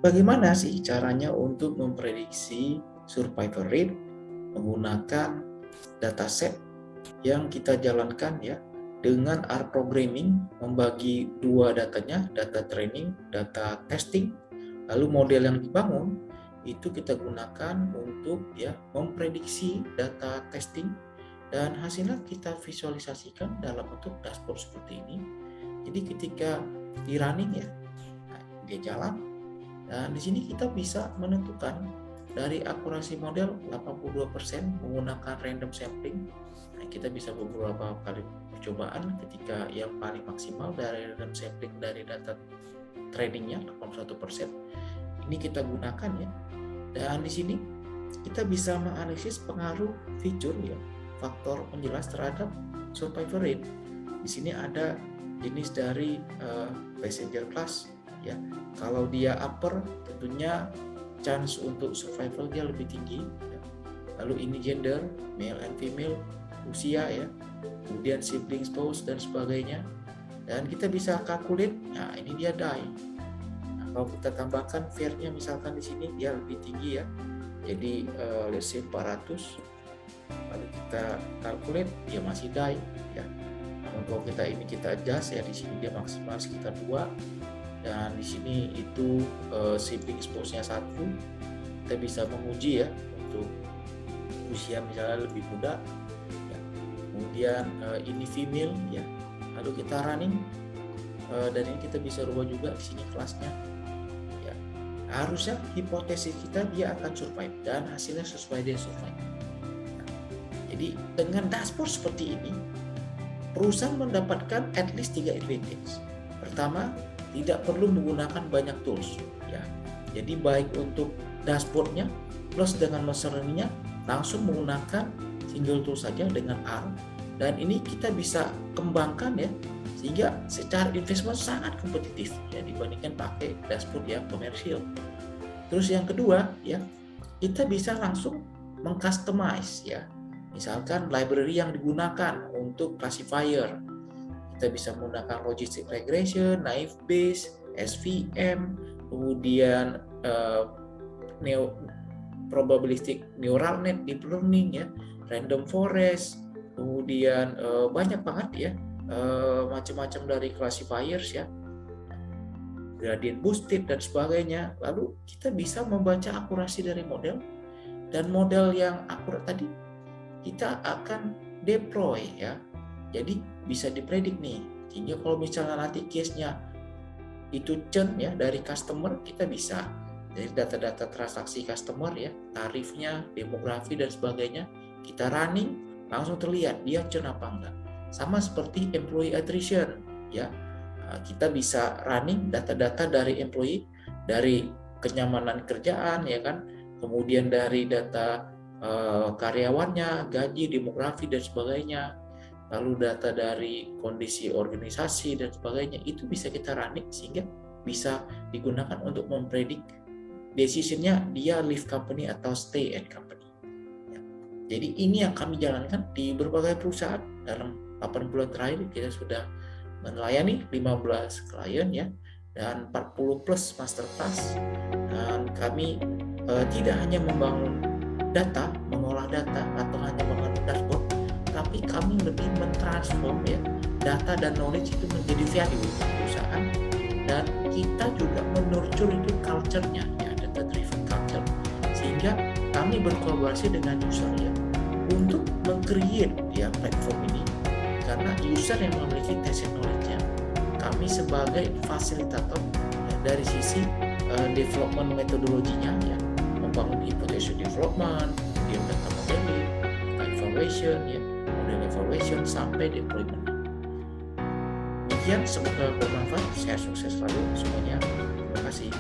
bagaimana sih caranya untuk memprediksi survival rate menggunakan dataset yang kita jalankan ya dengan R programming, membagi dua datanya, data training, data testing. Lalu model yang dibangun itu kita gunakan untuk ya memprediksi data testing, dan hasilnya kita visualisasikan dalam bentuk dashboard seperti ini. Jadi ketika di running ya, dia jalan, dan di sini kita bisa menentukan dari akurasi model 82% menggunakan random sampling. Nah, kita bisa beberapa kali percobaan. Ketika yang paling maksimal dari random sampling dari data trainingnya 81%, ini kita gunakan ya. Dan di sini kita bisa menganalisis pengaruh fitur ya, faktor penjelas terhadap survival rate. Di sini ada jenis dari passenger class ya. Kalau dia upper tentunya chance untuk survival dia lebih tinggi ya. Lalu ini gender, male and female, usia ya, kemudian sibling, spouse dan sebagainya. Dan kita bisa calculate, nah ini dia die. Nah, kalau kita tambahkan fair-nya misalkan di sini dia lebih tinggi ya. Jadi let's say 400. Lalu kita calculate dia masih die ya. Namun kalau kita adjust ya, di sini dia maksimal sekitar 2. Dan di sini itu sibling spouse-nya 1. Kita bisa menguji ya untuk usia misalnya lebih muda ya. Kemudian ini female ya. Lalu kita running dan ini kita bisa rubah juga di sini kelasnya ya. Harusnya hipotesis kita dia akan survive dan hasilnya sesuai dia survive. Nah, jadi dengan dashboard seperti ini perusahaan mendapatkan at least 3 advantage. Pertama, tidak perlu menggunakan banyak tools ya. Jadi baik untuk dashboardnya plus dengan machine learning-nya langsung menggunakan single tool saja dengan R, dan ini kita bisa kembangkan ya sehingga secara investment sangat kompetitif ya dibandingkan pakai dashboard yang komersial. Terus yang kedua ya, kita bisa langsung mengcustomize ya. Misalkan library yang digunakan untuk classifier. Kita bisa menggunakan logistic regression, naive Bayes, SVM, kemudian probabilistic neural net, deep learning ya, random forest, kemudian banyak banget ya macam-macam dari classifiers ya, gradient boosted dan sebagainya. Lalu kita bisa membaca akurasi dari model, dan model yang akurat tadi kita akan deploy ya. Jadi bisa dipredik nih, sehingga kalau misalnya nanti case-nya itu churn ya dari customer, kita bisa dari data-data transaksi customer ya, tarifnya, demografi dan sebagainya, kita running langsung terlihat dia churn apa enggak. Sama seperti employee attrition ya, kita bisa running data-data dari employee, dari kenyamanan kerjaan ya kan, kemudian dari data karyawannya, gaji, demografi dan sebagainya, lalu data dari kondisi organisasi dan sebagainya, itu bisa kita running sehingga bisa digunakan untuk mempredik decision-nya dia leave company atau stay at company. Ya. Jadi ini yang kami jalankan di berbagai perusahaan. Dalam 8 bulan terakhir kita sudah melayani 15 klien ya, dan 40 plus masterclass. Dan kami tidak hanya membangun data, mengolah data atau hanya membangun dashboard, tapi kami lebih mentransform ya data dan knowledge itu menjadi value untuk perusahaan, dan kita juga menurture itu culture-nya ya, data driven culture, sehingga kami berkolaborasi dengan user ya untuk meng-create ya platform ini, karena user yang memiliki tacit knowledge-nya, kami sebagai fasilitator ya, dari sisi development metodologinya ya, membangun hypothesis development, kemudian data modeling, data evaluation ya, model evaluation sampai deployment. Demikian, semoga bermanfaat. Saya sukses selalu semuanya. Terima kasih.